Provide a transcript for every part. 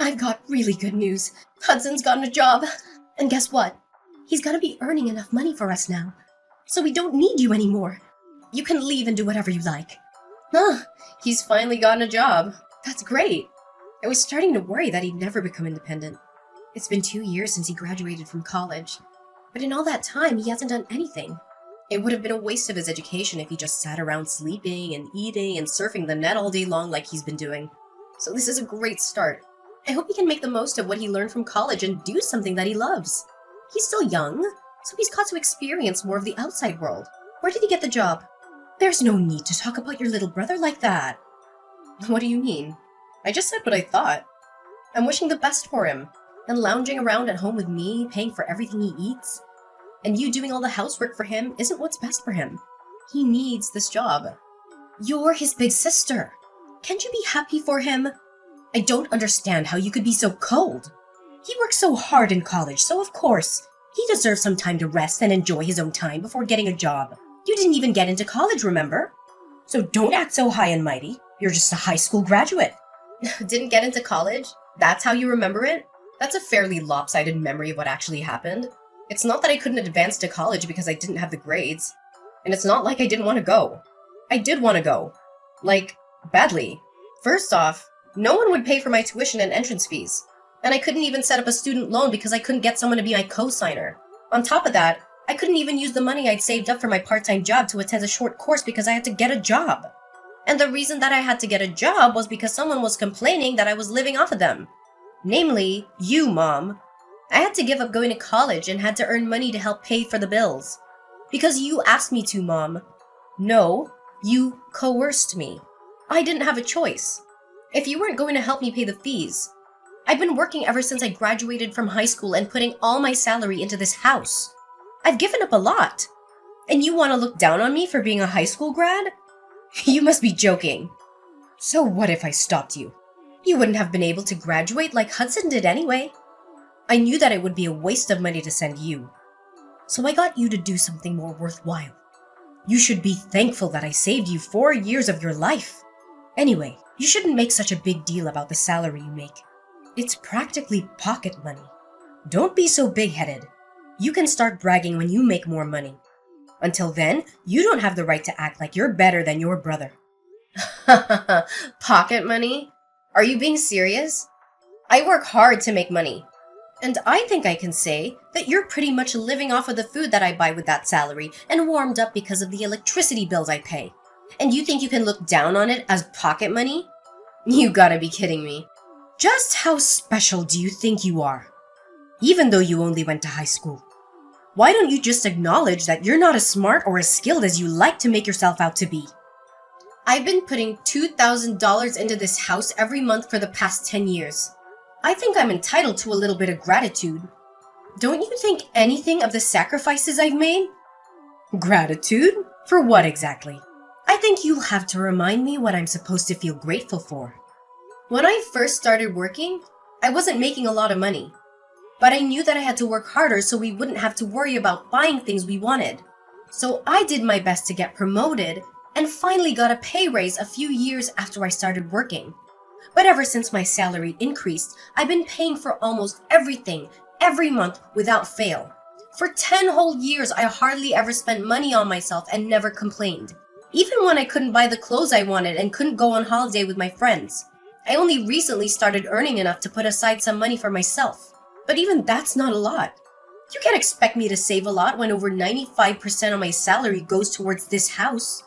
I've got really good news. Hudson's gotten a job. And guess what? He's gonna be earning enough money for us now. So we don't need you anymore. You can leave and do whatever you like. Huh, he's finally gotten a job. That's great. I was starting to worry that he'd never become independent. It's been 2 years since he graduated from college. But in all that time, he hasn't done anything. It would have been a waste of his education if he just sat around sleeping and eating and surfing the net all day long like he's been doing. So this is a great start. I hope he can make the most of what he learned from college and do something that he loves. He's still young, so he's got to experience more of the outside world. Where did he get the job? There's no need to talk about your little brother like that. What do you mean? I just said what I thought. I'm wishing the best for him, and lounging around at home with me, paying for everything he eats. And you doing all the housework for him isn't what's best for him. He needs this job. You're his big sister. Can't you be happy for him? I don't understand how you could be so cold. He worked so hard in college, so of course, he deserves some time to rest and enjoy his own time before getting a job. You didn't even get into college, remember? So don't act so high and mighty. You're just a high school graduate. Didn't get into college? That's how you remember it? That's a fairly lopsided memory of what actually happened. It's not that I couldn't advance to college because I didn't have the grades. And it's not like I didn't want to go. I did want to go. Like, badly. First off, no one would pay for my tuition and entrance fees. And I couldn't even set up a student loan because I couldn't get someone to be my co-signer. On top of that, I couldn't even use the money I'd saved up for my part-time job to attend a short course because I had to get a job. And the reason that I had to get a job was because someone was complaining that I was living off of them. Namely, you, Mom. I had to give up going to college and had to earn money to help pay for the bills. Because you asked me to, Mom. No, you coerced me. I didn't have a choice. If you weren't going to help me pay the fees, I've been working ever since I graduated from high school and putting all my salary into this house. I've given up a lot. And you want to look down on me for being a high school grad? You must be joking. So what if I stopped you? You wouldn't have been able to graduate like Hudson did anyway. I knew that it would be a waste of money to send you. So I got you to do something more worthwhile. You should be thankful that I saved you 4 years of your life. Anyway, you shouldn't make such a big deal about the salary you make. It's practically pocket money. Don't be so big-headed. You can start bragging when you make more money. Until then, you don't have the right to act like you're better than your brother. Pocket money? Are you being serious? I work hard to make money. And I think I can say that you're pretty much living off of the food that I buy with that salary and warmed up because of the electricity bills I pay. And you think you can look down on it as pocket money? You gotta be kidding me. Just how special do you think you are? Even though you only went to high school. Why don't you just acknowledge that you're not as smart or as skilled as you like to make yourself out to be? I've been putting $2,000 into this house every month for the past 10 years. I think I'm entitled to a little bit of gratitude. Don't you think anything of the sacrifices I've made? Gratitude? For what exactly? I think you'll have to remind me what I'm supposed to feel grateful for. When I first started working, I wasn't making a lot of money. But I knew that I had to work harder so we wouldn't have to worry about buying things we wanted. So I did my best to get promoted and finally got a pay raise a few years after I started working. But ever since my salary increased, I've been paying for almost everything every month without fail. For 10 whole years, I hardly ever spent money on myself and never complained. Even when I couldn't buy the clothes I wanted and couldn't go on holiday with my friends. I only recently started earning enough to put aside some money for myself. But even that's not a lot. You can't expect me to save a lot when over 95% of my salary goes towards this house.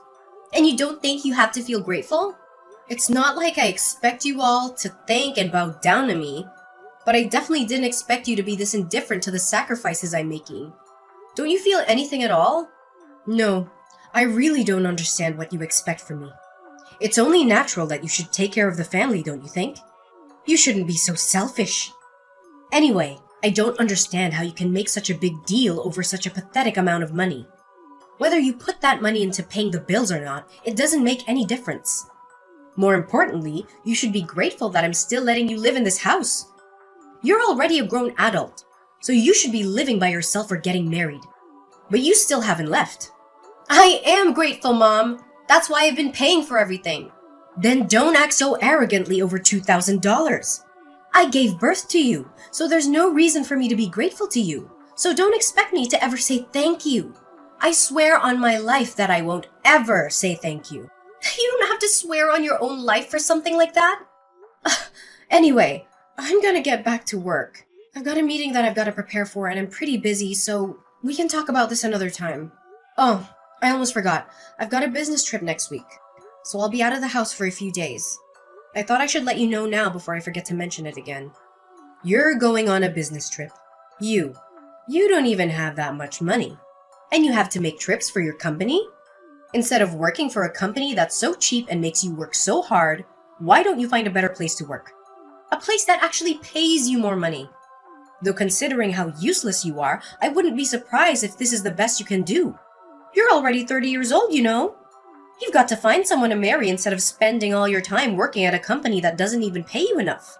And you don't think you have to feel grateful? It's not like I expect you all to thank and bow down to me, but I definitely didn't expect you to be this indifferent to the sacrifices I'm making. Don't you feel anything at all? No, I really don't understand what you expect from me. It's only natural that you should take care of the family, don't you think? You shouldn't be so selfish. Anyway, I don't understand how you can make such a big deal over such a pathetic amount of money. Whether you put that money into paying the bills or not, it doesn't make any difference. More importantly, you should be grateful that I'm still letting you live in this house. You're already a grown adult, so you should be living by yourself or getting married. But you still haven't left. I am grateful, Mom. That's why I've been paying for everything. Then don't act so arrogantly over $2,000. I gave birth to you, so there's no reason for me to be grateful to you. So don't expect me to ever say thank you. I swear on my life that I won't ever say thank you. You don't have to swear on your own life for something like that. Anyway, I'm gonna get back to work. I've got a meeting that I've got to prepare for and I'm pretty busy, so we can talk about this another time. Oh, I almost forgot. I've got a business trip next week, so I'll be out of the house for a few days. I thought I should let you know now before I forget to mention it again. You're going on a business trip. You don't even have that much money. And you have to make trips for your company? Instead of working for a company that's so cheap and makes you work so hard, why don't you find a better place to work? A place that actually pays you more money. Though considering how useless you are, I wouldn't be surprised if this is the best you can do. You're already 30 years old, you know. You've got to find someone to marry instead of spending all your time working at a company that doesn't even pay you enough.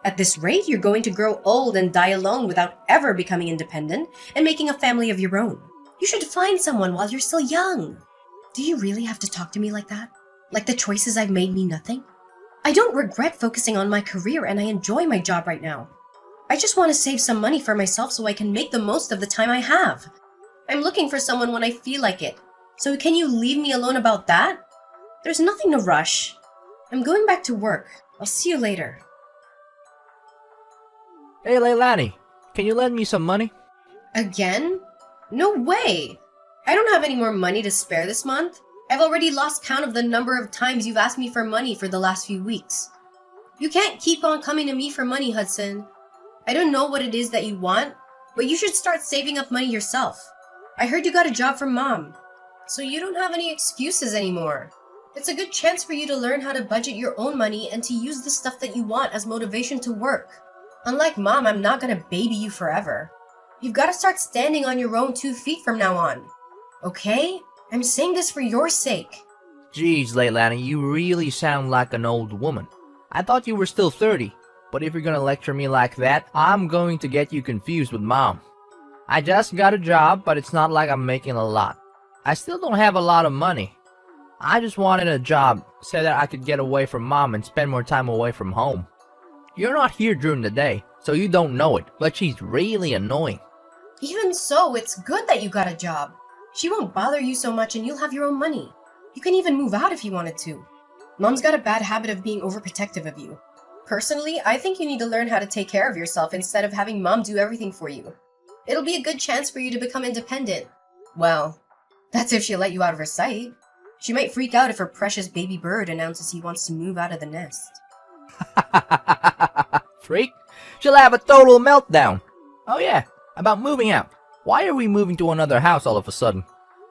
At this rate, you're going to grow old and die alone without ever becoming independent and making a family of your own. You should find someone while you're still young. Do you really have to talk to me like that? Like the choices I've made mean nothing? I don't regret focusing on my career and I enjoy my job right now. I just want to save some money for myself so I can make the most of the time I have. I'm looking for someone when I feel like it. So can you leave me alone about that? There's nothing to rush. I'm going back to work. I'll see you later. Hey Leilani, can you lend me some money? Again? No way! I don't have any more money to spare this month. I've already lost count of the number of times you've asked me for money for the last few weeks. You can't keep on coming to me for money, Hudson. I don't know what it is that you want, but you should start saving up money yourself. I heard you got a job from Mom, so you don't have any excuses anymore. It's a good chance for you to learn how to budget your own money and to use the stuff that you want as motivation to work. Unlike Mom, I'm not gonna baby you forever. You've got to start standing on your own 2 feet from now on. Okay? I'm saying this for your sake. Jeez, Leilani, you really sound like an old woman. I thought you were still 30, but if you're gonna lecture me like that, I'm going to get you confused with Mom. I just got a job, but it's not like I'm making a lot. I still don't have a lot of money. I just wanted a job so that I could get away from Mom and spend more time away from home. You're not here during the day, so you don't know it, but she's really annoying. Even so, it's good that you got a job. She won't bother you so much and you'll have your own money. You can even move out if you wanted to. Mom's got a bad habit of being overprotective of you. Personally, I think you need to learn how to take care of yourself instead of having Mom do everything for you. It'll be a good chance for you to become independent. Well, that's if she'll let you out of her sight. She might freak out if her precious baby bird announces he wants to move out of the nest. Freak? She'll have a total meltdown. Oh yeah, about moving out. Why are we moving to another house all of a sudden?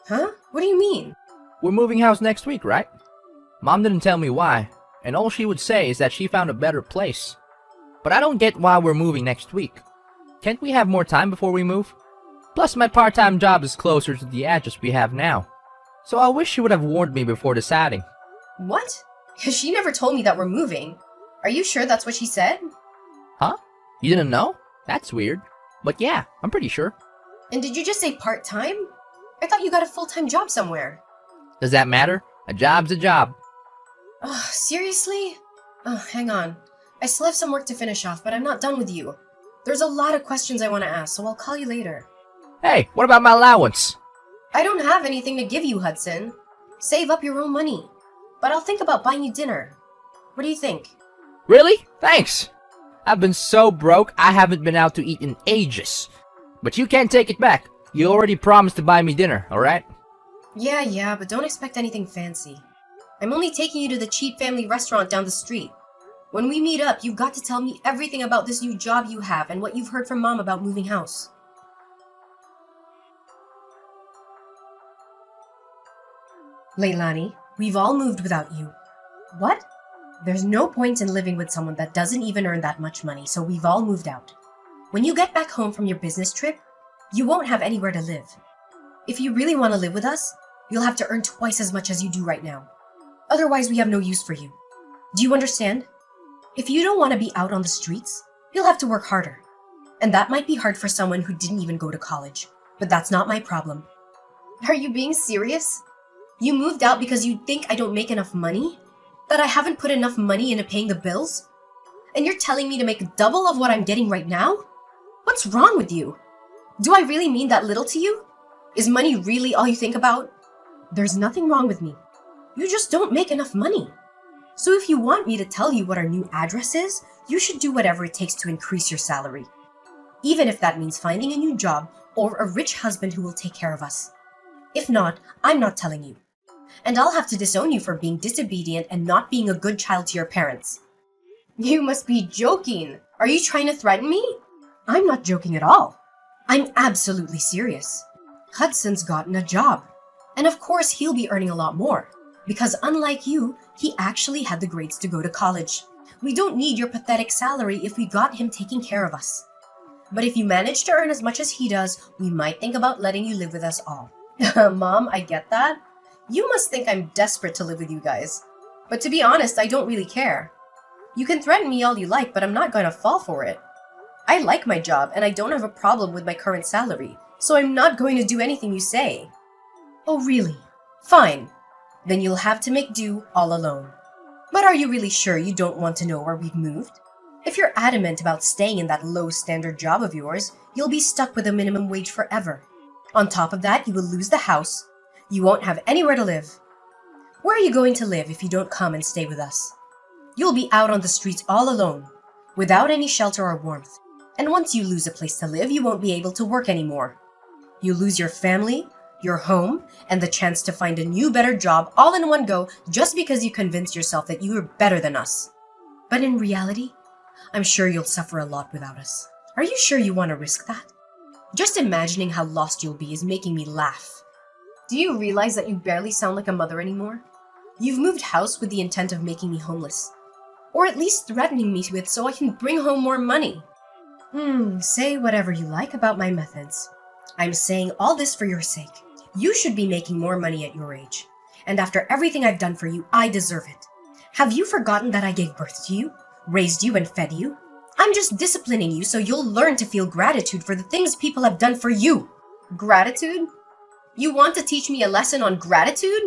Huh? What do you mean? We're moving house next week, right? Mom didn't tell me why, and all she would say is that she found a better place. But I don't get why we're moving next week. Can't we have more time before we move? Plus my part-time job is closer to the address we have now. So I wish she would have warned me before deciding. What? She never told me that we're moving. Are you sure that's what she said? Huh? You didn't know? That's weird. But yeah, I'm pretty sure. And did you just say part-time? I thought you got a full-time job somewhere. Does that matter? A job's a job. Oh, seriously? Oh, hang on. I still have some work to finish off, but I'm not done with you. There's a lot of questions I want to ask, so I'll call you later. Hey, what about my allowance? I don't have anything to give you, Hudson. Save up your own money. But I'll think about buying you dinner. What do you think? Really? Thanks. I've been so broke, I haven't been out to eat in ages. But you can't take it back. You already promised to buy me dinner, alright? Yeah, but don't expect anything fancy. I'm only taking you to the cheap family restaurant down the street. When we meet up, you've got to tell me everything about this new job you have and what you've heard from Mom about moving house. Leilani, we've all moved without you. What? There's no point in living with someone that doesn't even earn that much money, so we've all moved out. When you get back home from your business trip, you won't have anywhere to live. If you really want to live with us, you'll have to earn twice as much as you do right now. Otherwise, we have no use for you. Do you understand? If you don't want to be out on the streets, you'll have to work harder. And that might be hard for someone who didn't even go to college, but that's not my problem. Are you being serious? You moved out because you think I don't make enough money? That I haven't put enough money into paying the bills? And you're telling me to make double of what I'm getting right now? What's wrong with you? Do I really mean that little to you? Is money really all you think about? There's nothing wrong with me. You just don't make enough money. So if you want me to tell you what our new address is, you should do whatever it takes to increase your salary. Even if that means finding a new job or a rich husband who will take care of us. If not, I'm not telling you. And I'll have to disown you for being disobedient and not being a good child to your parents. You must be joking. Are you trying to threaten me? I'm not joking at all. I'm absolutely serious. Hudson's gotten a job. And of course he'll be earning a lot more. Because unlike you, he actually had the grades to go to college. We don't need your pathetic salary if we got him taking care of us. But if you manage to earn as much as he does, we might think about letting you live with us all. Mom, I get that. You must think I'm desperate to live with you guys. But to be honest, I don't really care. You can threaten me all you like, but I'm not going to fall for it. I like my job, and I don't have a problem with my current salary, so I'm not going to do anything you say. Oh, really? Fine. Then you'll have to make do all alone. But are you really sure you don't want to know where we've moved? If you're adamant about staying in that low-standard job of yours, you'll be stuck with a minimum wage forever. On top of that, you will lose the house. You won't have anywhere to live. Where are you going to live if you don't come and stay with us? You'll be out on the streets all alone, without any shelter or warmth. And once you lose a place to live, you won't be able to work anymore. You lose your family, your home, and the chance to find a new, better job all in one go just because you convinced yourself that you were better than us. But in reality, I'm sure you'll suffer a lot without us. Are you sure you want to risk that? Just imagining how lost you'll be is making me laugh. Do you realize that you barely sound like a mother anymore? You've moved house with the intent of making me homeless. Or at least threatening me with so I can bring home more money. Say whatever you like about my methods. I'm saying all this for your sake. You should be making more money at your age. And after everything I've done for you, I deserve it. Have you forgotten that I gave birth to you, raised you, and fed you? I'm just disciplining you so you'll learn to feel gratitude for the things people have done for you. Gratitude? You want to teach me a lesson on gratitude?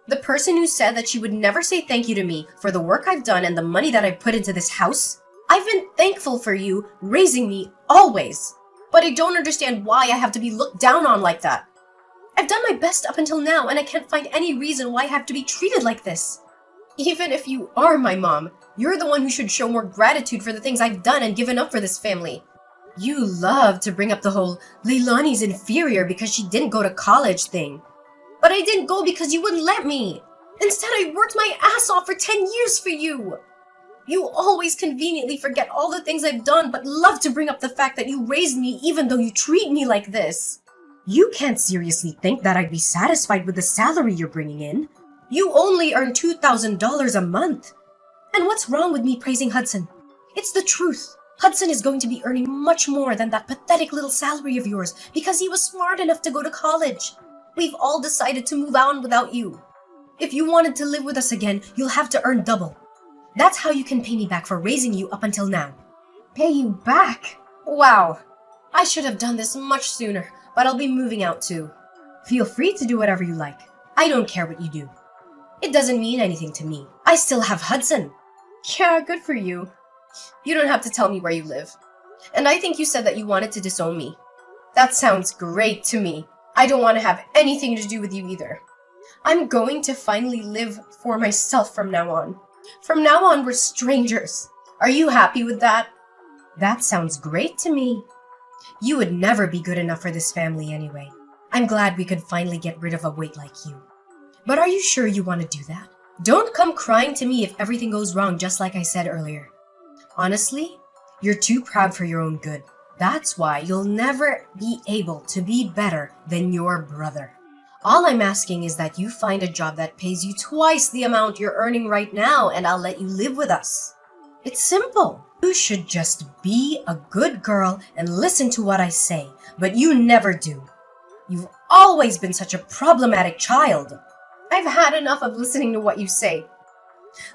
The person who said that she would never say thank you to me for the work I've done and the money that I've put into this house? I've been thankful for you raising me always. But I don't understand why I have to be looked down on like that. I've done my best up until now and I can't find any reason why I have to be treated like this. Even if you are my mom, you're the one who should show more gratitude for the things I've done and given up for this family. You love to bring up the whole Leilani's inferior because she didn't go to college thing. But I didn't go because you wouldn't let me. Instead, I worked my ass off for 10 years for you. You always conveniently forget all the things I've done, but love to bring up the fact that you raised me even though you treat me like this. You can't seriously think that I'd be satisfied with the salary you're bringing in. You only earn $2,000 a month. And what's wrong with me praising Hudson? It's the truth. Hudson is going to be earning much more than that pathetic little salary of yours because he was smart enough to go to college. We've all decided to move on without you. If you wanted to live with us again, you'll have to earn double. That's how you can pay me back for raising you up until now. Pay you back? Wow. I should have done this much sooner, but I'll be moving out too. Feel free to do whatever you like. I don't care what you do. It doesn't mean anything to me. I still have Hudson. Yeah, good for you. You don't have to tell me where you live. And I think you said that you wanted to disown me. That sounds great to me. I don't want to have anything to do with you either. I'm going to finally live for myself from now on. From now on, we're strangers. Are you happy with that? That sounds great to me. You would never be good enough for this family anyway. I'm glad we could finally get rid of a weight like you. But are you sure you want to do that? Don't come crying to me if everything goes wrong, just like I said earlier. Honestly, you're too proud for your own good. That's why you'll never be able to be better than your brother. All I'm asking is that you find a job that pays you twice the amount you're earning right now, and I'll let you live with us. It's simple. You should just be a good girl and listen to what I say, but you never do. You've always been such a problematic child. I've had enough of listening to what you say.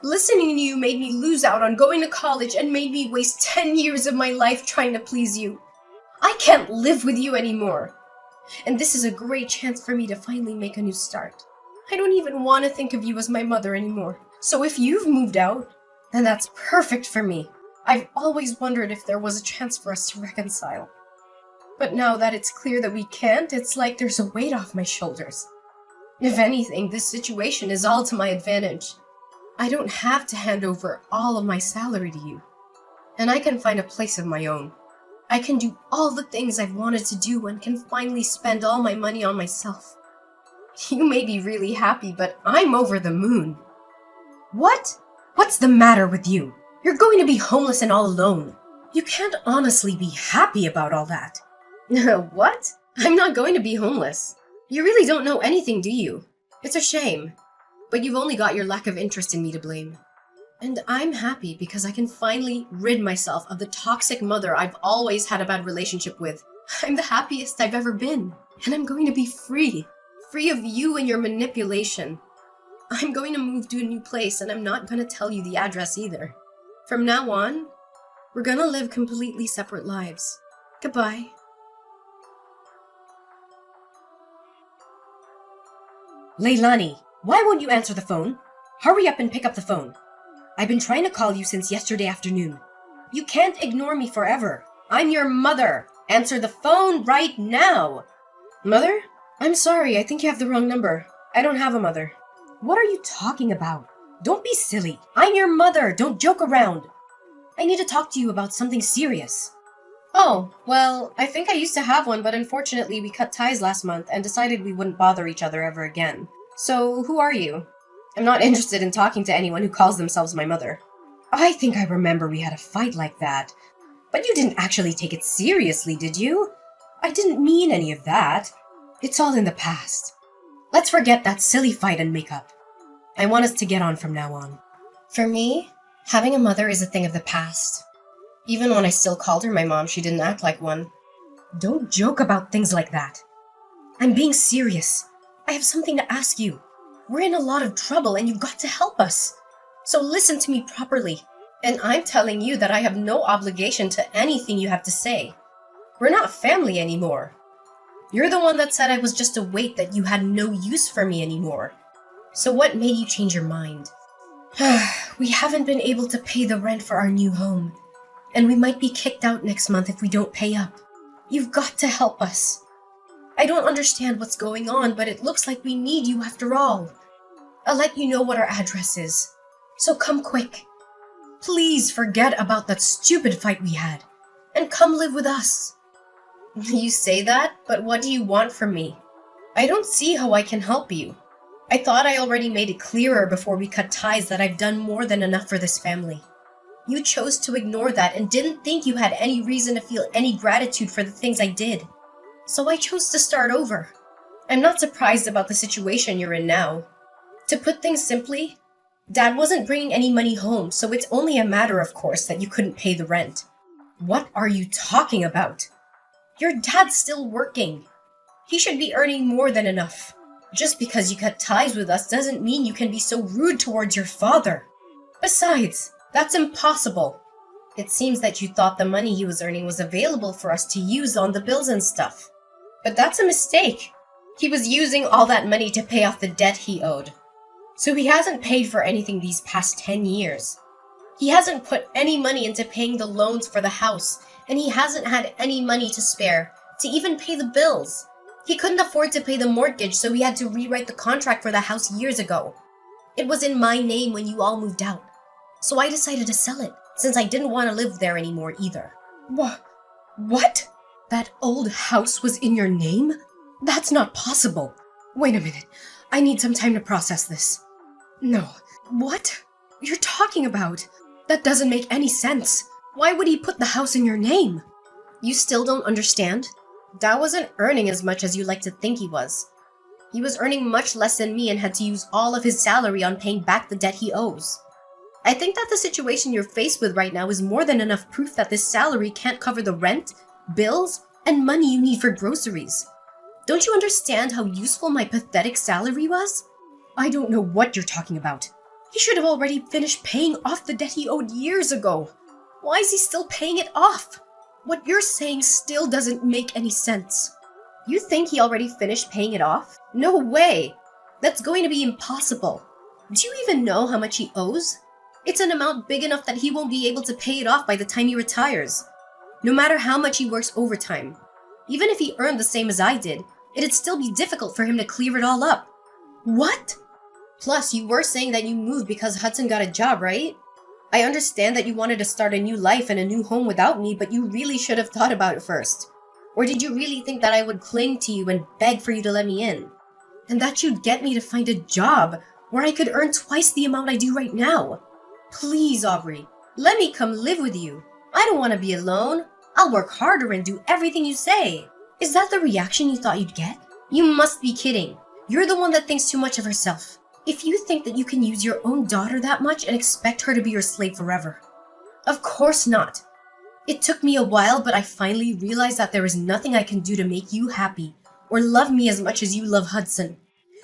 Listening to you made me lose out on going to college and made me waste 10 years of my life trying to please you. I can't live with you anymore. And this is a great chance for me to finally make a new start. I don't even want to think of you as my mother anymore. So if you've moved out, then that's perfect for me. I've always wondered if there was a chance for us to reconcile. But now that it's clear that we can't, it's like there's a weight off my shoulders. If anything, this situation is all to my advantage. I don't have to hand over all of my salary to you. And I can find a place of my own. I can do all the things I've wanted to do and can finally spend all my money on myself. You may be really happy, but I'm over the moon. What? What's the matter with you? You're going to be homeless and all alone. You can't honestly be happy about all that. What? I'm not going to be homeless. You really don't know anything, do you? It's a shame. But you've only got your lack of interest in me to blame. And I'm happy because I can finally rid myself of the toxic mother I've always had a bad relationship with. I'm the happiest I've ever been. And I'm going to be free. Free of you and your manipulation. I'm going to move to a new place and I'm not going to tell you the address either. From now on, we're going to live completely separate lives. Goodbye. Leilani, why won't you answer the phone? Hurry up and pick up the phone. I've been trying to call you since yesterday afternoon. You can't ignore me forever. I'm your mother. Answer the phone right now. Mother? I'm sorry, I think you have the wrong number. I don't have a mother. What are you talking about? Don't be silly. I'm your mother. Don't joke around. I need to talk to you about something serious. Oh, well, I think I used to have one, but unfortunately we cut ties last month and decided we wouldn't bother each other ever again. So, who are you? I'm not interested in talking to anyone who calls themselves my mother. I think I remember we had a fight like that. But you didn't actually take it seriously, did you? I didn't mean any of that. It's all in the past. Let's forget that silly fight and make up. I want us to get on from now on. For me, having a mother is a thing of the past. Even when I still called her my mom, she didn't act like one. Don't joke about things like that. I'm being serious. I have something to ask you. We're in a lot of trouble and you've got to help us. So listen to me properly. And I'm telling you that I have no obligation to anything you have to say. We're not family anymore. You're the one that said I was just a weight, that you had no use for me anymore. So what made you change your mind? We haven't been able to pay the rent for our new home. And we might be kicked out next month if we don't pay up. You've got to help us. I don't understand what's going on, but it looks like we need you after all. I'll let you know what our address is. So come quick. Please forget about that stupid fight we had. And come live with us. You say that, but what do you want from me? I don't see how I can help you. I thought I already made it clearer before we cut ties that I've done more than enough for this family. You chose to ignore that and didn't think you had any reason to feel any gratitude for the things I did. So I chose to start over. I'm not surprised about the situation you're in now. To put things simply, Dad wasn't bringing any money home, so it's only a matter of course that you couldn't pay the rent. What are you talking about? Your dad's still working. He should be earning more than enough. Just because you cut ties with us doesn't mean you can be so rude towards your father. Besides, that's impossible. It seems that you thought the money he was earning was available for us to use on the bills and stuff. But that's a mistake. He was using all that money to pay off the debt he owed. So he hasn't paid for anything these past 10 years. He hasn't put any money into paying the loans for the house, and he hasn't had any money to spare to even pay the bills. He couldn't afford to pay the mortgage, so he had to rewrite the contract for the house years ago. It was in my name when you all moved out. So I decided to sell it, since I didn't want to live there anymore either. What? That old house was in your name? That's not possible. Wait a minute. I need some time to process this. No. What? You're talking about? That doesn't make any sense. Why would he put the house in your name? You still don't understand? Dad wasn't earning as much as you like to think he was. He was earning much less than me and had to use all of his salary on paying back the debt he owes. I think that the situation you're faced with right now is more than enough proof that this salary can't cover the rent, bills, and money you need for groceries. Don't you understand how useful my pathetic salary was? I don't know what you're talking about. He should have already finished paying off the debt he owed years ago. Why is he still paying it off? What you're saying still doesn't make any sense. You think he already finished paying it off? No way! That's going to be impossible. Do you even know how much he owes? It's an amount big enough that he won't be able to pay it off by the time he retires. No matter how much he works overtime. Even if he earned the same as I did, it'd still be difficult for him to clear it all up. What? Plus, you were saying that you moved because Hudson got a job, right? I understand that you wanted to start a new life and a new home without me, but you really should have thought about it first. Or did you really think that I would cling to you and beg for you to let me in? And that you'd get me to find a job where I could earn twice the amount I do right now? Please, Aubrey, let me come live with you. I don't want to be alone. I'll work harder and do everything you say. Is that the reaction you thought you'd get? You must be kidding. You're the one that thinks too much of herself. If you think that you can use your own daughter that much and expect her to be your slave forever. Of course not. It took me a while, but I finally realized that there is nothing I can do to make you happy or love me as much as you love Hudson.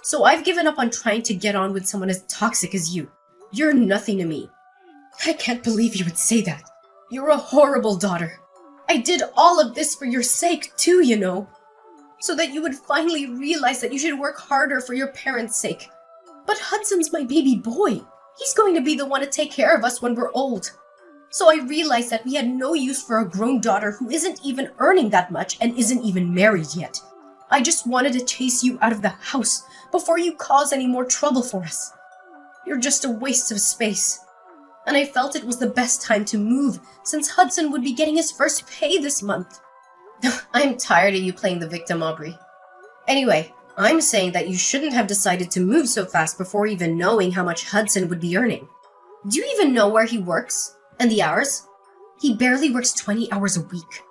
So I've given up on trying to get on with someone as toxic as you. You're nothing to me. I can't believe you would say that. You're a horrible daughter. I did all of this for your sake too, you know. So that you would finally realize that you should work harder for your parents' sake. But Hudson's my baby boy. He's going to be the one to take care of us when we're old. So I realized that we had no use for a grown daughter who isn't even earning that much and isn't even married yet. I just wanted to chase you out of the house before you cause any more trouble for us. You're just a waste of space. And I felt it was the best time to move since Hudson would be getting his first pay this month. I'm tired of you playing the victim, Aubrey. Anyway, I'm saying that you shouldn't have decided to move so fast before even knowing how much Hudson would be earning. Do you even know where he works? And the hours? He barely works 20 hours a week.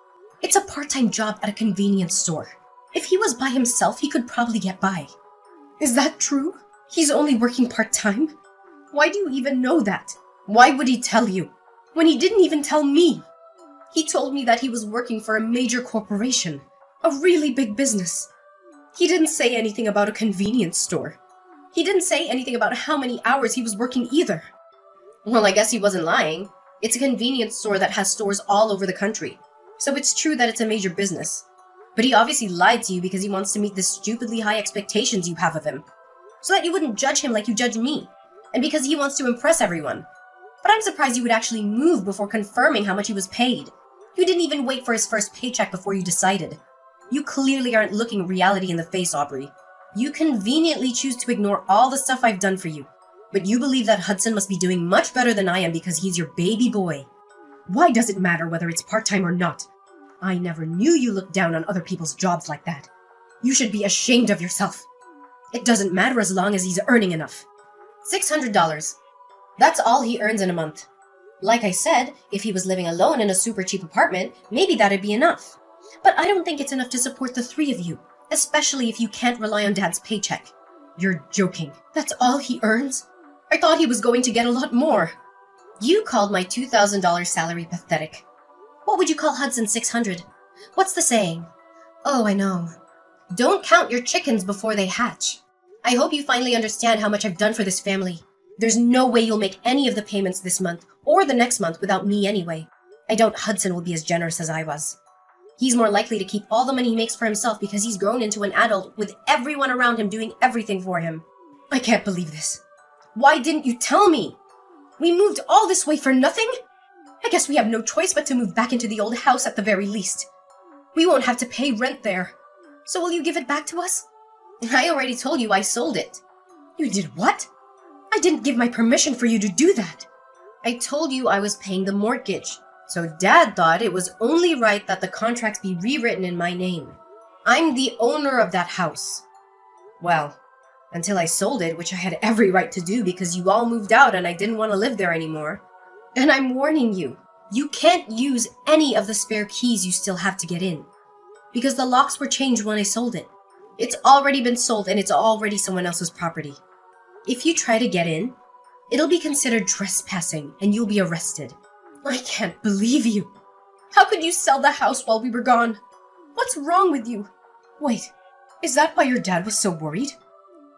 It's a part-time job at a convenience store. If he was by himself, he could probably get by. Is that true? He's only working part-time? Why do you even know that? Why would he tell you? When he didn't even tell me. He told me that he was working for a major corporation. A really big business. He didn't say anything about a convenience store. He didn't say anything about how many hours he was working either. Well, I guess he wasn't lying. It's a convenience store that has stores all over the country. So it's true that it's a major business. But he obviously lied to you because he wants to meet the stupidly high expectations you have of him. So that you wouldn't judge him like you judge me. And because he wants to impress everyone. But I'm surprised you would actually move before confirming how much he was paid. You didn't even wait for his first paycheck before you decided. You clearly aren't looking reality in the face, Aubrey. You conveniently choose to ignore all the stuff I've done for you. But you believe that Hudson must be doing much better than I am because he's your baby boy. Why does it matter whether it's part-time or not? I never knew you looked down on other people's jobs like that. You should be ashamed of yourself. It doesn't matter as long as he's earning enough. $600. That's all he earns in a month. Like I said, if he was living alone in a super cheap apartment, maybe that'd be enough. But I don't think it's enough to support the three of you, especially if you can't rely on Dad's paycheck. You're joking. That's all he earns? I thought he was going to get a lot more. You called my $2,000 salary pathetic. What would you call Hudson's $600? What's the saying? Oh, I know. Don't count your chickens before they hatch. I hope you finally understand how much I've done for this family. There's no way you'll make any of the payments this month, or the next month without me anyway. I doubt Hudson will be as generous as I was. He's more likely to keep all the money he makes for himself because he's grown into an adult with everyone around him doing everything for him. I can't believe this. Why didn't you tell me? We moved all this way for nothing? I guess we have no choice but to move back into the old house at the very least. We won't have to pay rent there. So will you give it back to us? I already told you I sold it. You did what? I didn't give my permission for you to do that. I told you I was paying the mortgage. So Dad thought it was only right that the contracts be rewritten in my name. I'm the owner of that house. Well, until I sold it, which I had every right to do because you all moved out and I didn't want to live there anymore. And I'm warning you, you can't use any of the spare keys you still have to get in. Because the locks were changed when I sold it. It's already been sold and it's already someone else's property. If you try to get in, it'll be considered trespassing and you'll be arrested. I can't believe you. How could you sell the house while we were gone? What's wrong with you? Wait, is that why your dad was so worried?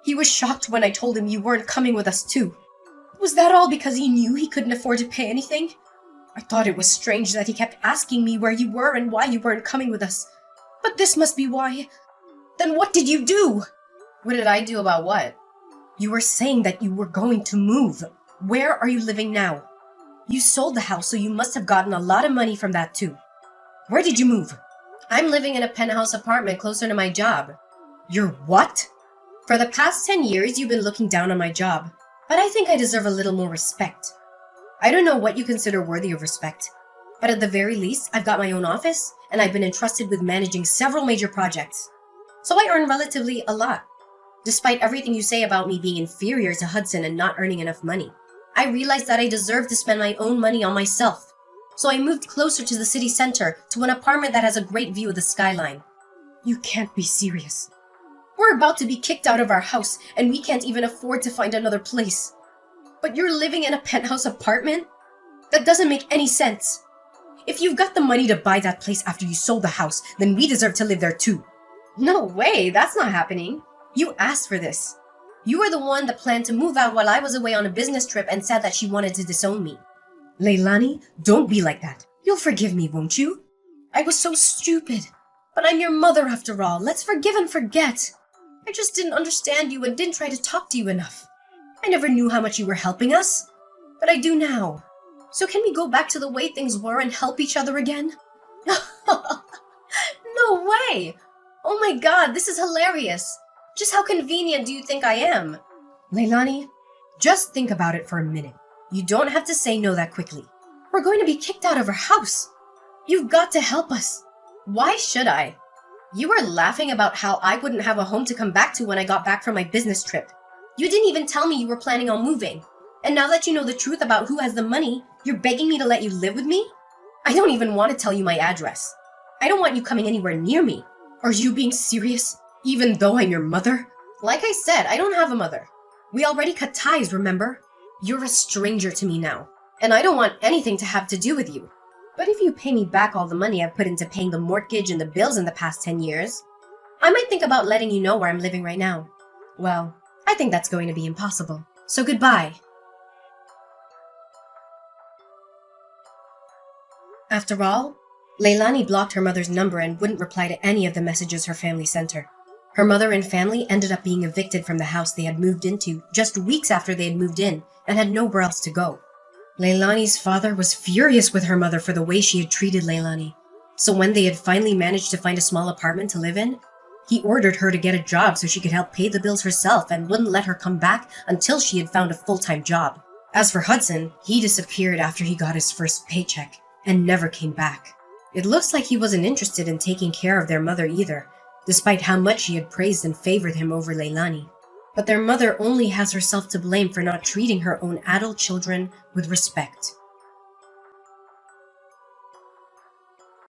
He was shocked when I told him you weren't coming with us too. Was that all because he knew he couldn't afford to pay anything? I thought it was strange that he kept asking me where you were and why you weren't coming with us. But this must be why. Then what did you do? What did I do about what? You were saying that you were going to move. Where are you living now? You sold the house, so you must have gotten a lot of money from that too. Where did you move? I'm living in a penthouse apartment closer to my job. Your what? For the past 10 years, you've been looking down on my job, but I think I deserve a little more respect. I don't know what you consider worthy of respect, but at the very least, I've got my own office, and I've been entrusted with managing several major projects. So I earn relatively a lot. Despite everything you say about me being inferior to Hudson and not earning enough money, I realized that I deserve to spend my own money on myself. So I moved closer to the city center to an apartment that has a great view of the skyline. You can't be serious. We're about to be kicked out of our house, and we can't even afford to find another place. But you're living in a penthouse apartment? That doesn't make any sense. If you've got the money to buy that place after you sold the house, then we deserve to live there too. No way, that's not happening. You asked for this. You were the one that planned to move out while I was away on a business trip and said that she wanted to disown me. Leilani, don't be like that. You'll forgive me, won't you? I was so stupid. But I'm your mother after all. Let's forgive and forget. I just didn't understand you and didn't try to talk to you enough. I never knew how much you were helping us. But I do now. So can we go back to the way things were and help each other again? No way! Oh my god, this is hilarious. Just how convenient do you think I am? Leilani, just think about it for a minute. You don't have to say no that quickly. We're going to be kicked out of our house. You've got to help us. Why should I? You were laughing about how I wouldn't have a home to come back to when I got back from my business trip. You didn't even tell me you were planning on moving. And now that you know the truth about who has the money, you're begging me to let you live with me? I don't even want to tell you my address. I don't want you coming anywhere near me. Are you being serious? Even though I'm your mother? Like I said, I don't have a mother. We already cut ties, remember? You're a stranger to me now, and I don't want anything to have to do with you. But if you pay me back all the money I've put into paying the mortgage and the bills in the past 10 years, I might think about letting you know where I'm living right now. Well, I think that's going to be impossible. So goodbye. After all, Leilani blocked her mother's number and wouldn't reply to any of the messages her family sent her. Her mother and family ended up being evicted from the house they had moved into just weeks after they had moved in and had nowhere else to go. Leilani's father was furious with her mother for the way she had treated Leilani. So when they had finally managed to find a small apartment to live in, he ordered her to get a job so she could help pay the bills herself and wouldn't let her come back until she had found a full-time job. As for Hudson, he disappeared after he got his first paycheck and never came back. It looks like he wasn't interested in taking care of their mother either, despite how much she had praised and favored him over Leilani. But their mother only has herself to blame for not treating her own adult children with respect.